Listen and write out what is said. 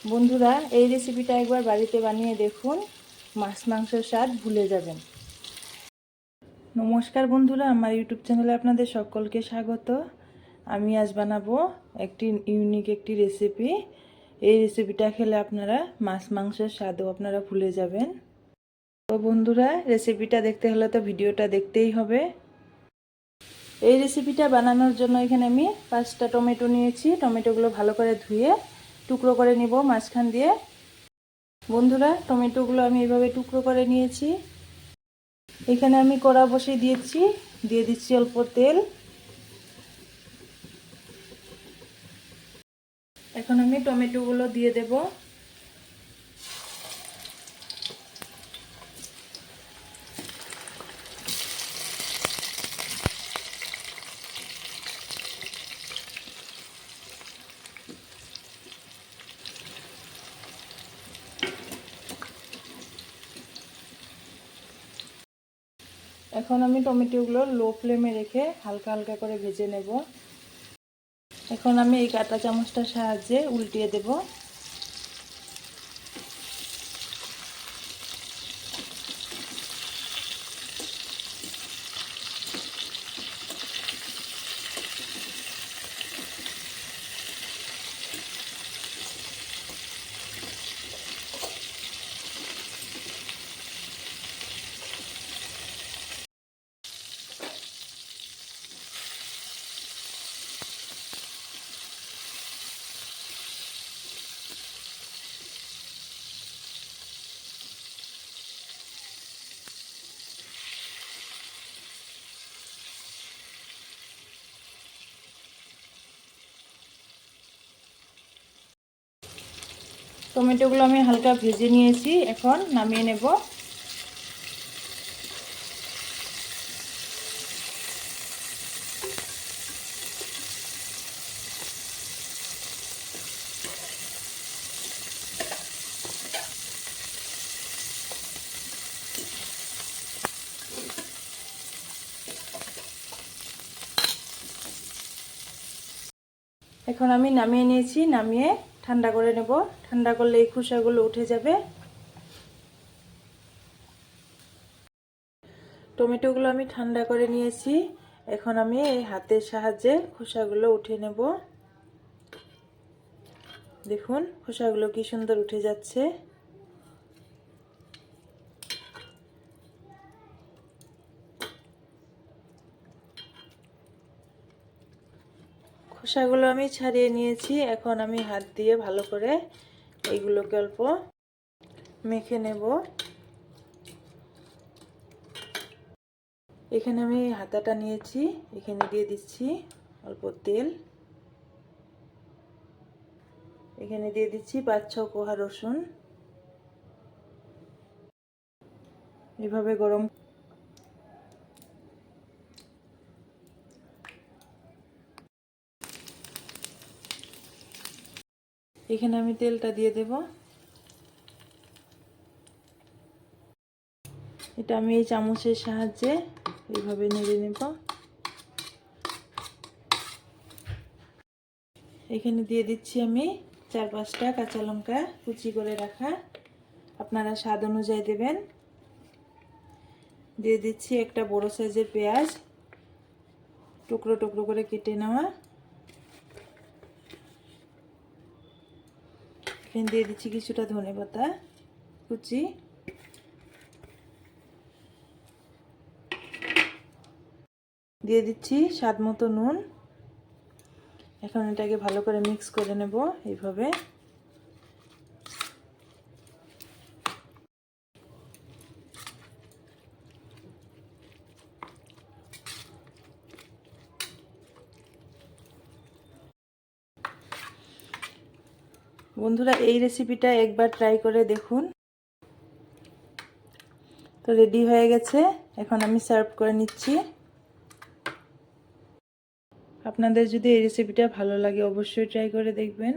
বন্ধুরা, এই রেসিপিটা একবার বাড়িতে বানিয়ে দেখুন, মাছ মাংসের স্বাদ ভুলে যাবেন। নমস্কার বন্ধুরা, আমার ইউটিউব চ্যানেলে আপনাদের সকলকে স্বাগত। আমি আজ বানাবো একটি ইউনিক একটি রেসিপি। এই রেসিপিটা খেলে আপনারা মাছ মাংসের স্বাদও আপনারা ভুলে যাবেন। তো বন্ধুরা, রেসিপিটা দেখতে হলে তো ভিডিওটা দেখতেই হবে। এই রেসিপিটা বানানোর জন্য এখানে আমি 5টা টমেটো নিয়েছি। টমেটোগুলো ভালো করে ধুয়ে টুকরো করে নিব মাঝখান দিয়ে। বন্ধুরা, টমেটোগুলো আমি এইভাবে টুকরো করে নিয়েছি। এখানে আমি কড়া বসিয়ে দিয়ে দিচ্ছি অল্প তেল। এখন আমি টমেটোগুলো দিয়ে দেব। এখন আমি টমেটোগুলো লো ফ্লেমে রেখে হালকা হালকা করে ভেজে নেব। এখন আমি এই কাঁটা চামচটার সাহায্যে উল্টিয়ে দেব। টমেটোগুলো আমি হালকা ভেজে নিয়েছি, এখন নামিয়ে নেব। এখন আমি নামিয়ে নিয়েছি, নামিয়ে ঠান্ডা করে নেব। ঠান্ডা করলে এই খোসাগুলো উঠে যাবে। টমেটোগুলো আমি ঠান্ডা করে নিয়েছি। এখন আমি এই হাতের সাহায্যে খোসাগুলো উঠিয়ে নেব। দেখুন খোসাগুলো কি সুন্দর উঠে যাচ্ছে। খোসাগুলো আমি ছাড়িয়ে নিয়েছি। এখন আমি হাত দিয়ে ভালো করে এইগুলোকে অল্প মেখে নেব। এখানে আমি হাতাটা নিয়েছি, এখানে দিয়ে দিচ্ছি অল্প তেল। এখানে দিয়ে দিচ্ছি 5-6 কোয়া রসুন। এভাবে গরম এখানে আমি তেলটা দিয়ে দেব। এটা আমি এই চামচের সাহায্যে এইভাবে নেড়ে নেব। এখানে দিয়ে দিচ্ছি আমি 4-5টা কাঁচা লঙ্কা কুচি করে রাখা, আপনারা স্বাদ অনুযায়ী দেবেন। দিয়ে দিচ্ছি একটা বড় সাইজের পেঁয়াজ টুকরো টুকরো করে কেটে নেওয়া। এখানে দিয়ে দিচ্ছি কিছুটা ধনেপাতা কুচি। দিয়ে দিচ্ছি স্বাদ মতো নুন। এখন এটাকে ভালো করে মিক্স করে নেব এইভাবে। বন্ধুরা, এই রেসিপিটা একবার ট্রাই করে দেখুন। তো রেডি হয়ে গেছে, এখন আমি সার্ভ করে নিচ্ছি। আপনাদের যদি এই রেসিপিটা ভালো লাগে অবশ্যই ট্রাই করে দেখবেন।